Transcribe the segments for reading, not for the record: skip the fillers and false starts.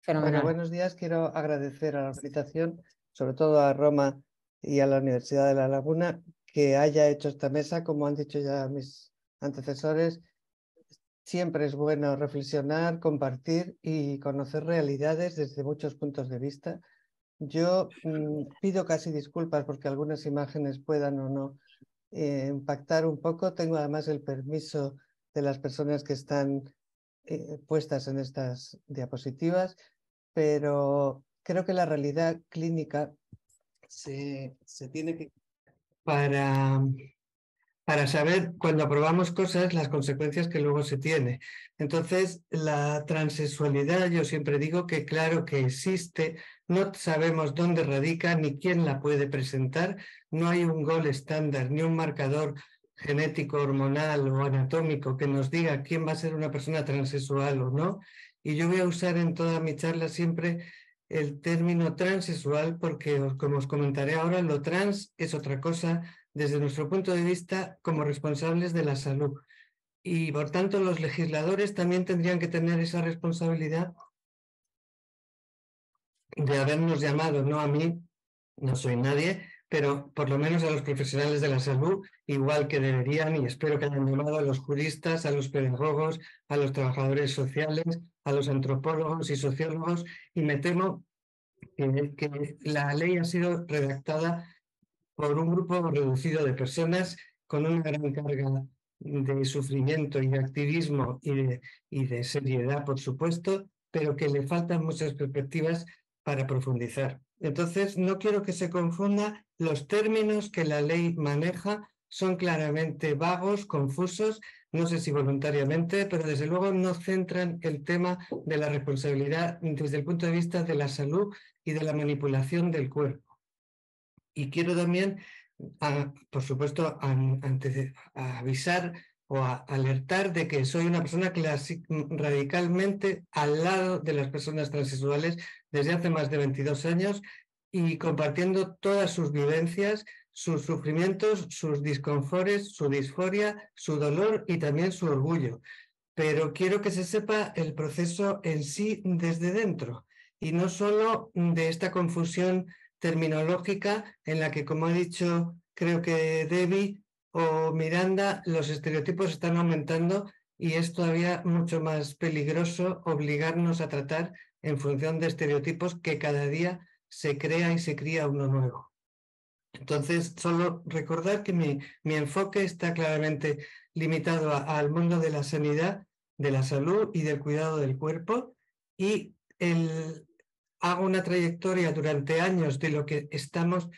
Bueno, Fenomenal. buenos días. Quiero agradecer a la organización, sobre todo a Roma y a la Universidad de La Laguna, que haya hecho esta mesa. Como han dicho ya mis antecesores, siempre es bueno reflexionar, compartir y conocer realidades desde muchos puntos de vista. Yo pido casi disculpas porque algunas imágenes puedan o no impactar un poco. Tengo además el permiso de las personas que están puestas en estas diapositivas, pero creo que la realidad clínica se tiene que... Para, para saber cuando aprobamos cosas las consecuencias que luego se tiene. Entonces, la transexualidad, yo siempre digo que claro que existe, no sabemos dónde radica ni quién la puede presentar, no hay un gol estándar ni un marcador genético, hormonal o anatómico que nos diga quién va a ser una persona transexual o no. Y yo voy a usar en toda mi charla siempre el término transexual porque, como os comentaré ahora, lo trans es otra cosa desde nuestro punto de vista como responsables de la salud. Y por tanto los legisladores también tendrían que tener esa responsabilidad de habernos llamado, no a mí, no soy nadie, pero por lo menos a los profesionales de la salud, igual que deberían, y espero que hayan llamado a los juristas, a los pedagogos, a los trabajadores sociales, a los antropólogos y sociólogos, y me temo que la ley ha sido redactada por un grupo reducido de personas con una gran carga de sufrimiento y de activismo y de seriedad, por supuesto, pero que le faltan muchas perspectivas para profundizar. Entonces, no quiero que se confunda, los términos que la ley maneja son claramente vagos, confusos, no sé si voluntariamente, pero desde luego no centran el tema de la responsabilidad desde el punto de vista de la salud y de la manipulación del cuerpo. Y quiero también, por supuesto, a avisar o a alertar de que soy una persona radicalmente al lado de las personas transexuales desde hace más de 22 años y compartiendo todas sus vivencias, sus sufrimientos, sus disconfortes, su disforia, su dolor y también su orgullo. Pero quiero que se sepa el proceso en sí desde dentro y no solo de esta confusión terminológica en la que, como ha dicho, creo que Debbie o Miranda, los estereotipos están aumentando y es todavía mucho más peligroso obligarnos a tratar en función de estereotipos que cada día se crea y se cría uno nuevo. Entonces, solo recordar que mi enfoque está claramente limitado al mundo de la sanidad, de la salud y del cuidado del cuerpo y hago una trayectoria durante años de lo que estamos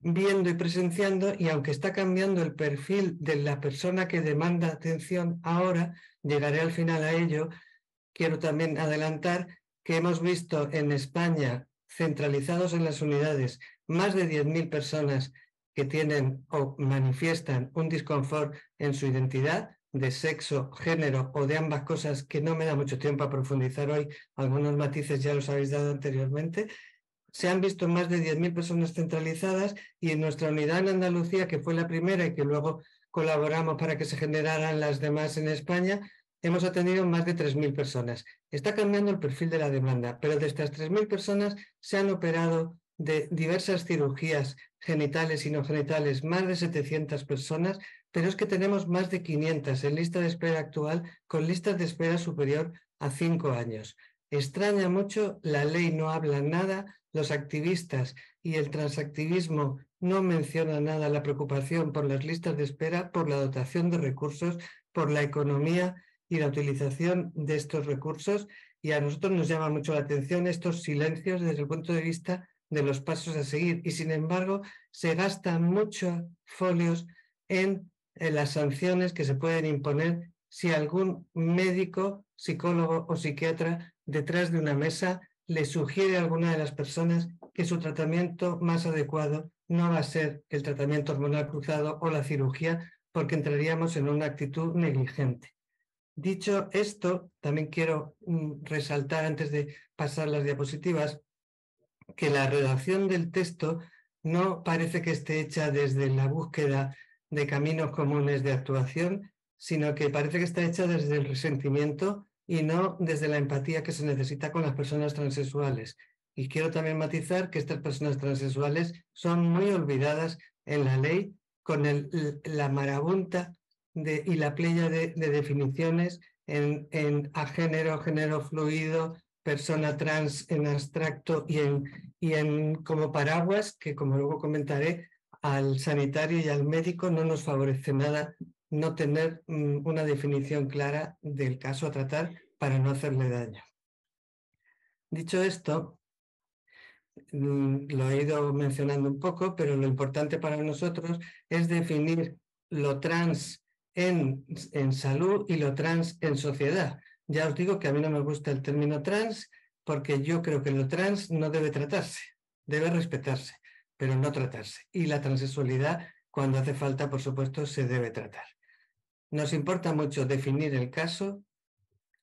viendo y presenciando y aunque está cambiando el perfil de la persona que demanda atención ahora, llegaré al final a ello, quiero también adelantar que hemos visto en España, centralizados en las unidades, más de 10.000 personas que tienen o manifiestan un disconfort en su identidad de sexo, género o de ambas cosas que no me da mucho tiempo a profundizar hoy, algunos matices ya los habéis dado anteriormente. Se han visto más de 10.000 personas centralizadas y en nuestra unidad en Andalucía, que fue la primera y que luego colaboramos para que se generaran las demás en España, hemos atendido más de 3.000 personas. Está cambiando el perfil de la demanda, pero de estas 3.000 personas se han operado de diversas cirugías genitales y no genitales, más de 700 personas, pero es que tenemos más de 500 en lista de espera actual, con listas de espera superior a 5 años. Extraña mucho, la ley no habla nada, los activistas y el transactivismo no mencionan nada la preocupación por las listas de espera, por la dotación de recursos, por la economía y la utilización de estos recursos, y a nosotros nos llama mucho la atención estos silencios desde el punto de vista de los pasos a seguir, y sin embargo se gastan muchos folios en las sanciones que se pueden imponer si algún médico, psicólogo o psiquiatra detrás de una mesa le sugiere a alguna de las personas que su tratamiento más adecuado no va a ser el tratamiento hormonal cruzado o la cirugía, porque entraríamos en una actitud negligente. Dicho esto, también quiero resaltar antes de pasar las diapositivas que la redacción del texto no parece que esté hecha desde la búsqueda de caminos comunes de actuación, sino que parece que está hecha desde el resentimiento y no desde la empatía que se necesita con las personas transexuales. Y quiero también matizar que estas personas transexuales son muy olvidadas en la ley con la marabunta y la playa de definiciones a género, género fluido, persona trans en abstracto y en como paraguas, que como luego comentaré, al sanitario y al médico no nos favorece nada no tener una definición clara del caso a tratar para no hacerle daño. Dicho esto, lo he ido mencionando un poco, pero lo importante para nosotros es definir lo trans en salud y lo trans en sociedad. Ya os digo que a mí no me gusta el término trans porque yo creo que lo trans no debe tratarse, debe respetarse, pero no tratarse. Y la transexualidad, cuando hace falta, por supuesto, se debe tratar. Nos importa mucho definir el caso.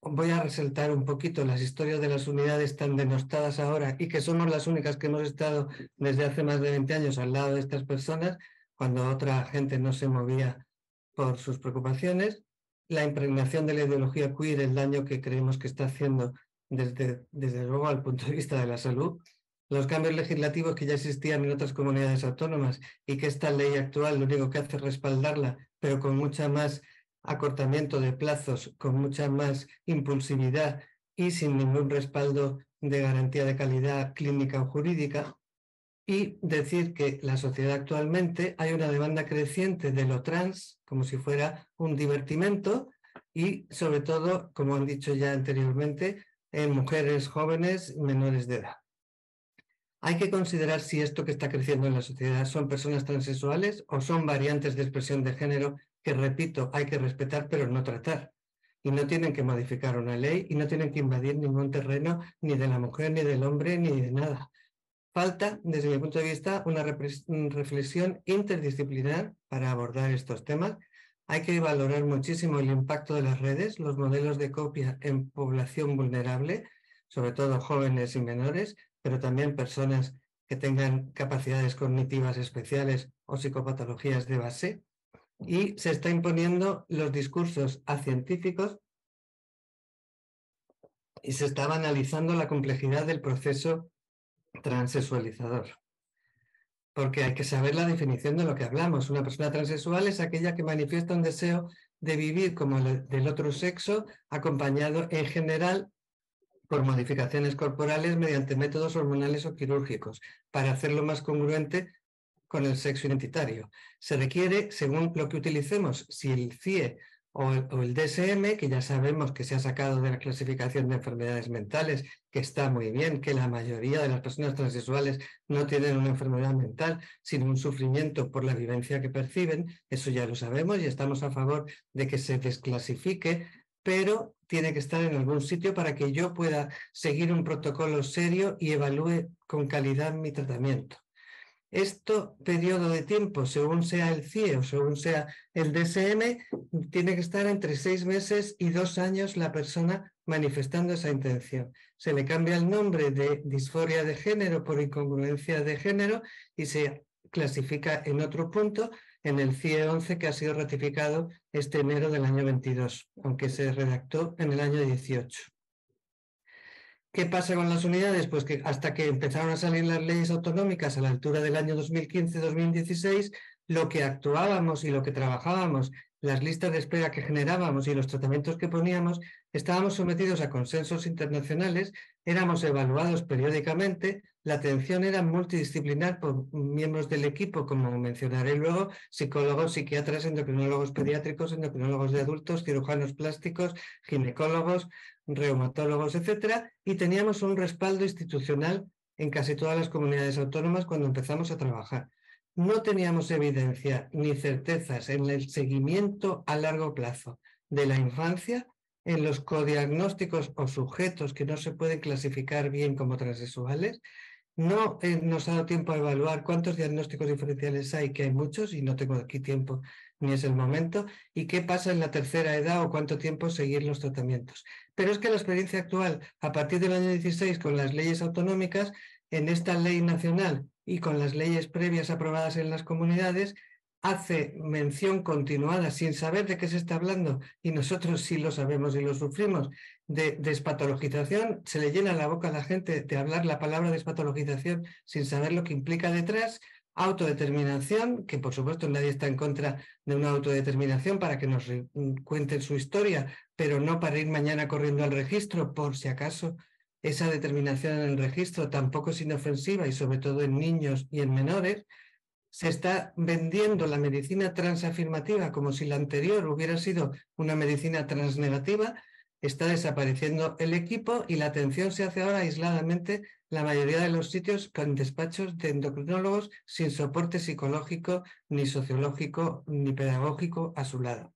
Voy a resaltar un poquito las historias de las unidades tan denostadas ahora y que somos las únicas que hemos estado desde hace más de 20 años al lado de estas personas, cuando otra gente no se movía por sus preocupaciones. La impregnación de la ideología queer, el daño que creemos que está haciendo desde luego al punto de vista de la salud. Los cambios legislativos que ya existían en otras comunidades autónomas y que esta ley actual lo único que hace es respaldarla, pero con mucha más acortamiento de plazos, con mucha más impulsividad y sin ningún respaldo de garantía de calidad clínica o jurídica. Y decir que la sociedad actualmente hay una demanda creciente de lo trans como si fuera un divertimento y sobre todo, como han dicho ya anteriormente, en mujeres jóvenes menores de edad. Hay que considerar si esto que está creciendo en la sociedad son personas transexuales o son variantes de expresión de género que, repito, hay que respetar pero no tratar. Y no tienen que modificar una ley y no tienen que invadir ningún terreno ni de la mujer, ni del hombre, ni de nada. Falta, desde mi punto de vista, una reflexión interdisciplinar para abordar estos temas. Hay que valorar muchísimo el impacto de las redes, los modelos de copia en población vulnerable, sobre todo jóvenes y menores, pero también personas que tengan capacidades cognitivas especiales o psicopatologías de base. Y se está imponiendo los discursos acientíficos y se está banalizando la complejidad del proceso transexualizador. Porque hay que saber la definición de lo que hablamos. Una persona transexual es aquella que manifiesta un deseo de vivir como del otro sexo, acompañado en general por modificaciones corporales mediante métodos hormonales o quirúrgicos, para hacerlo más congruente con el sexo identitario. Se requiere, según lo que utilicemos, si el CIE o el DSM, que ya sabemos que se ha sacado de la clasificación de enfermedades mentales, que está muy bien, que la mayoría de las personas transexuales no tienen una enfermedad mental, sino un sufrimiento por la vivencia que perciben, eso ya lo sabemos y estamos a favor de que se desclasifique, pero tiene que estar en algún sitio para que yo pueda seguir un protocolo serio y evalúe con calidad mi tratamiento. Este periodo de tiempo, según sea el CIE o según sea el DSM, tiene que estar entre 6 meses y 2 años la persona manifestando esa intención. Se le cambia el nombre de disforia de género por incongruencia de género y se clasifica en otro punto en el CIE 11 que ha sido ratificado este enero del año 22, aunque se redactó en el año 18. ¿Qué pasa con las unidades? Pues que hasta que empezaron a salir las leyes autonómicas a la altura del año 2015-2016, lo que actuábamos y lo que trabajábamos, las listas de espera que generábamos y los tratamientos que poníamos, estábamos sometidos a consensos internacionales, éramos evaluados periódicamente, la atención era multidisciplinar por miembros del equipo, como mencionaré luego, psicólogos, psiquiatras, endocrinólogos pediátricos, endocrinólogos de adultos, cirujanos plásticos, ginecólogos, reumatólogos, etcétera, y teníamos un respaldo institucional en casi todas las comunidades autónomas cuando empezamos a trabajar. No teníamos evidencia ni certezas en el seguimiento a largo plazo de la infancia, en los codiagnósticos o sujetos que no se pueden clasificar bien como transexuales. No nos ha dado tiempo a evaluar cuántos diagnósticos diferenciales hay, que hay muchos y no tengo aquí tiempo ni es el momento, y qué pasa en la tercera edad o cuánto tiempo seguir los tratamientos. Pero es que la experiencia actual, a partir del año 16, con las leyes autonómicas, en esta ley nacional y con las leyes previas aprobadas en las comunidades, hace mención continuada sin saber de qué se está hablando, y nosotros sí lo sabemos y lo sufrimos, de despatologización. Se le llena la boca a la gente de hablar la palabra despatologización sin saber lo que implica detrás. Autodeterminación, que por supuesto nadie está en contra de una autodeterminación para que nos cuenten su historia, pero no para ir mañana corriendo al registro, por si acaso esa determinación en el registro tampoco es inofensiva, y sobre todo en niños y en menores. Se está vendiendo la medicina transafirmativa como si la anterior hubiera sido una medicina transnegativa. Está desapareciendo el equipo y la atención se hace ahora aisladamente, la mayoría de los sitios con despachos de endocrinólogos sin soporte psicológico, ni sociológico, ni pedagógico a su lado.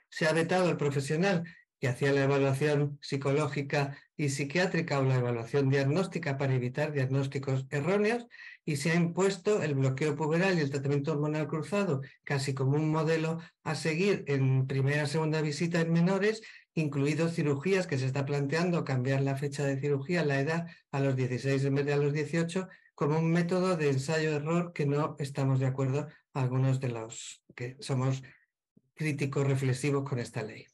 Se ha vetado el profesional que hacía la evaluación psicológica y psiquiátrica o la evaluación diagnóstica para evitar diagnósticos erróneos, y se ha impuesto el bloqueo puberal y el tratamiento hormonal cruzado casi como un modelo a seguir en primera y segunda visita en menores, incluido cirugías, que se está planteando cambiar la fecha de cirugía, la edad, a los 16 en vez de a los 18, como un método de ensayo-error que no estamos de acuerdo algunos de los que somos críticos reflexivos con esta ley.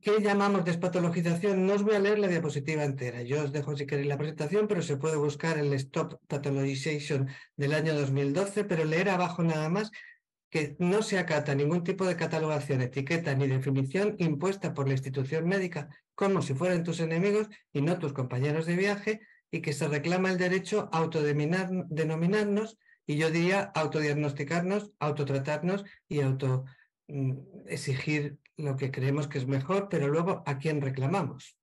¿Qué llamamos despatologización? No os voy a leer la diapositiva entera. Yo os dejo si queréis la presentación, pero se puede buscar el Stop Pathologization del año 2012, pero leer abajo nada más que no se acata ningún tipo de catalogación, etiqueta ni definición impuesta por la institución médica como si fueran tus enemigos y no tus compañeros de viaje, y que se reclama el derecho a autodenominarnos, y yo diría autodiagnosticarnos, autotratarnos y exigir lo que creemos que es mejor, pero luego ¿a quién reclamamos?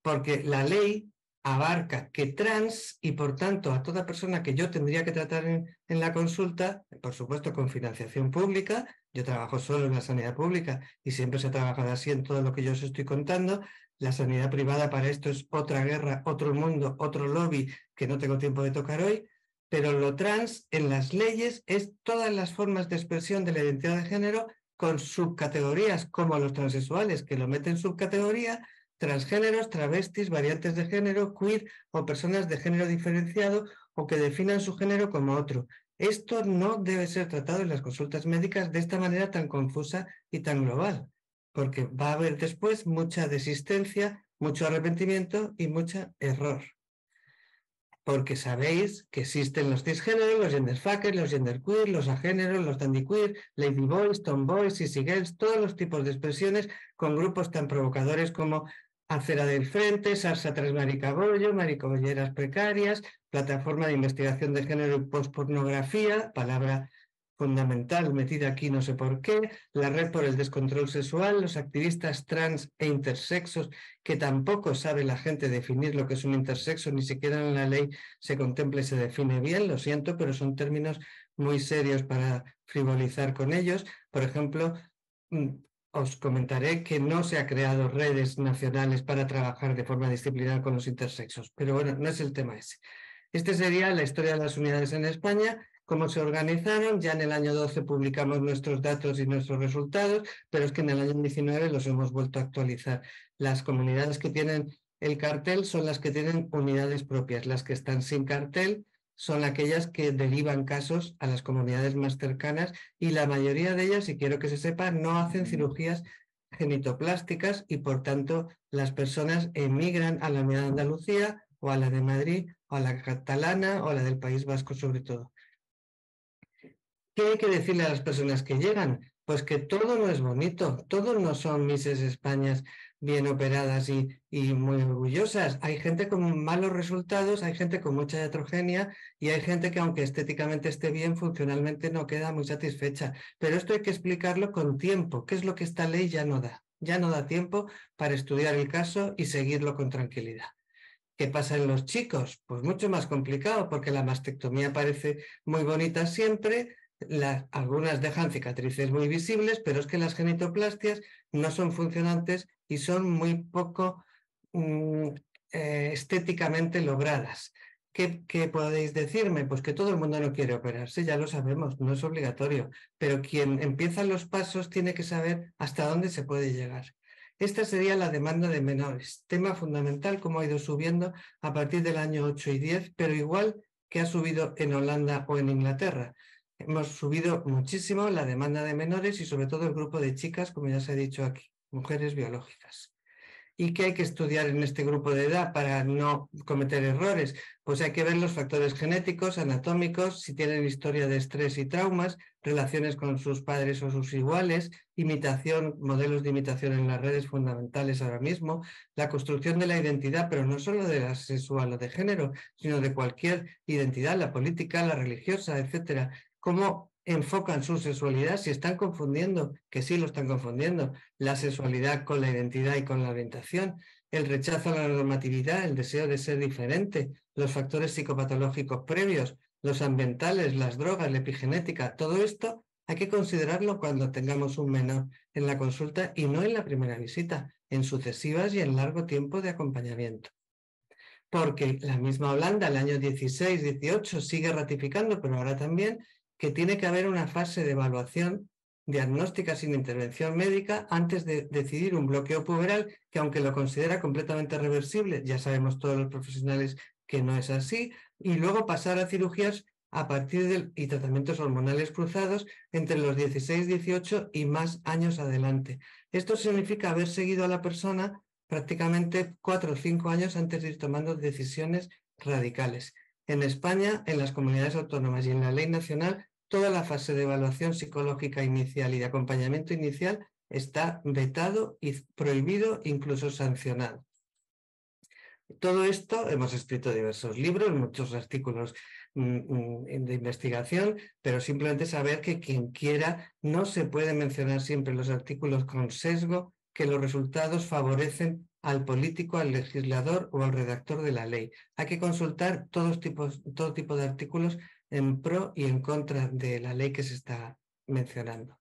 Porque la ley abarca que trans, y por tanto a toda persona que yo tendría que tratar en la consulta, por supuesto con financiación pública. Yo trabajo solo en la sanidad pública y siempre se ha trabajado así en todo lo que yo os estoy contando. La sanidad privada para esto es otra guerra, otro mundo, otro lobby que no tengo tiempo de tocar hoy. Pero lo trans en las leyes es todas las formas de expresión de la identidad de género con subcategorías, como los transexuales, que lo meten en subcategoría, transgéneros, travestis, variantes de género, queer o personas de género diferenciado o que definan su género como otro. Esto no debe ser tratado en las consultas médicas de esta manera tan confusa y tan global, porque va a haber después mucha desistencia, mucho arrepentimiento y mucho error. Porque sabéis que existen los cisgéneros, los genderfuckers, los genderqueer, los agéneros, los dandyqueer, ladyboys, tomboys, sissy-girls, todos los tipos de expresiones con grupos tan provocadores como Acera del Frente, Sarsa tras Maricabollo, Maricabolleras Precarias, Plataforma de Investigación de Género y Postpornografía, palabra fundamental metida aquí no sé por qué, la Red por el Descontrol Sexual, los activistas trans e intersexos, que tampoco sabe la gente definir lo que es un intersexo, ni siquiera en la ley se contempla y se define bien, lo siento, pero son términos muy serios para frivolizar con ellos. Por ejemplo, os comentaré que no se ha creado redes nacionales para trabajar de forma disciplinar con los intersexos, pero bueno, no es el tema ese. Este sería la historia de las unidades en España, cómo se organizaron. Ya en el año 12 publicamos nuestros datos y nuestros resultados, pero es que en el año 19 los hemos vuelto a actualizar. Las comunidades que tienen el cartel son las que tienen unidades propias. Las que están sin cartel son aquellas que derivan casos a las comunidades más cercanas, y la mayoría de ellas, y quiero que se sepa, no hacen cirugías genitoplásticas, y por tanto las personas emigran a la unidad de Andalucía o a la de Madrid o a la catalana o a la del País Vasco sobre todo. ¿Qué hay que decirle a las personas que llegan? Pues que todo no es bonito, todo no son Misses Españas bien operadas y muy orgullosas. Hay gente con malos resultados, hay gente con mucha heterogeneidad y hay gente que aunque estéticamente esté bien, funcionalmente no queda muy satisfecha. Pero esto hay que explicarlo con tiempo, que es lo que esta ley ya no da. Ya no da tiempo para estudiar el caso y seguirlo con tranquilidad. ¿Qué pasa en los chicos? Pues mucho más complicado, porque la mastectomía parece muy bonita siempre. Algunas dejan cicatrices muy visibles, pero es que las genitoplastias no son funcionantes y son muy poco estéticamente logradas. ¿Qué podéis decirme? Pues que todo el mundo no quiere operarse, ya lo sabemos, no es obligatorio, pero quien empieza los pasos tiene que saber hasta dónde se puede llegar. Esta sería la demanda de menores, tema fundamental, como ha ido subiendo a partir del año 8 y 10, pero igual que ha subido en Holanda o en Inglaterra. Hemos subido muchísimo la demanda de menores y sobre todo el grupo de chicas, como ya se ha dicho aquí, mujeres biológicas. ¿Y qué hay que estudiar en este grupo de edad para no cometer errores? Pues hay que ver los factores genéticos, anatómicos, si tienen historia de estrés y traumas, relaciones con sus padres o sus iguales, imitación, modelos de imitación en las redes fundamentales ahora mismo, la construcción de la identidad, pero no solo de la sexual o de género, sino de cualquier identidad, la política, la religiosa, etcétera. Cómo enfocan su sexualidad, si están confundiendo, que sí lo están confundiendo, la sexualidad con la identidad y con la orientación, el rechazo a la normatividad, el deseo de ser diferente, los factores psicopatológicos previos, los ambientales, las drogas, la epigenética, todo esto hay que considerarlo cuando tengamos un menor en la consulta y no en la primera visita, en sucesivas y en largo tiempo de acompañamiento. Porque la misma Holanda, el año 16-18, sigue ratificando, pero ahora también, que tiene que haber una fase de evaluación diagnóstica sin intervención médica antes de decidir un bloqueo puberal, que aunque lo considera completamente reversible, ya sabemos todos los profesionales que no es así, y luego pasar a cirugías a partir y tratamientos hormonales cruzados entre los 16, 18 y más años adelante. Esto significa haber seguido a la persona prácticamente 4 o 5 años antes de ir tomando decisiones radicales. En España, en las comunidades autónomas y en la ley nacional, toda la fase de evaluación psicológica inicial y de acompañamiento inicial está vetado y prohibido, incluso sancionado. Todo esto, hemos escrito diversos libros, muchos artículos de investigación, pero simplemente saber que quien quiera no se puede mencionar siempre los artículos con sesgo, que los resultados favorecen al político, al legislador o al redactor de la ley. Hay que consultar todo tipo de artículos en pro y en contra de la ley que se está mencionando.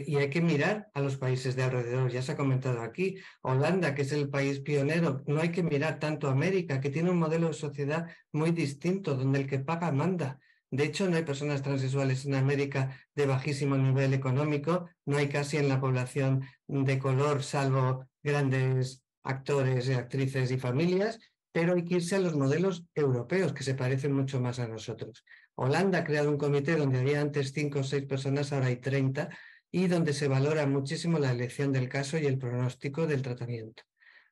Y hay que mirar a los países de alrededor, ya se ha comentado aquí, Holanda, que es el país pionero, no hay que mirar tanto a América, que tiene un modelo de sociedad muy distinto, donde el que paga manda. De hecho, no hay personas transexuales en América de bajísimo nivel económico, no hay casi en la población de color, salvo grandes actores, actrices y familias, pero hay que irse a los modelos europeos, que se parecen mucho más a nosotros. Holanda ha creado un comité donde había antes 5 o 6 personas, ahora hay 30, y donde se valora muchísimo la elección del caso y el pronóstico del tratamiento.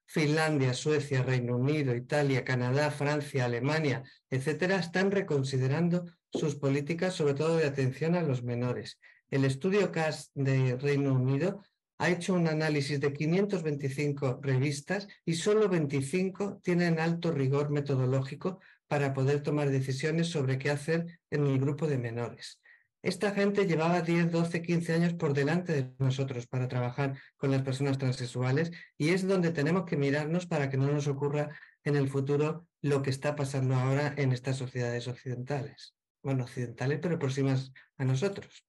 Finlandia, Suecia, Reino Unido, Italia, Canadá, Francia, Alemania, etcétera, están reconsiderando sus políticas, sobre todo de atención a los menores. El estudio CAS de Reino Unido ha hecho un análisis de 525 revistas y solo 25 tienen alto rigor metodológico para poder tomar decisiones sobre qué hacer en el grupo de menores. Esta gente llevaba 10, 12, 15 años por delante de nosotros para trabajar con las personas transexuales y es donde tenemos que mirarnos para que no nos ocurra en el futuro lo que está pasando ahora en estas sociedades occidentales. Bueno, occidentales, pero próximas a nosotros.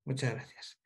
Muchas gracias.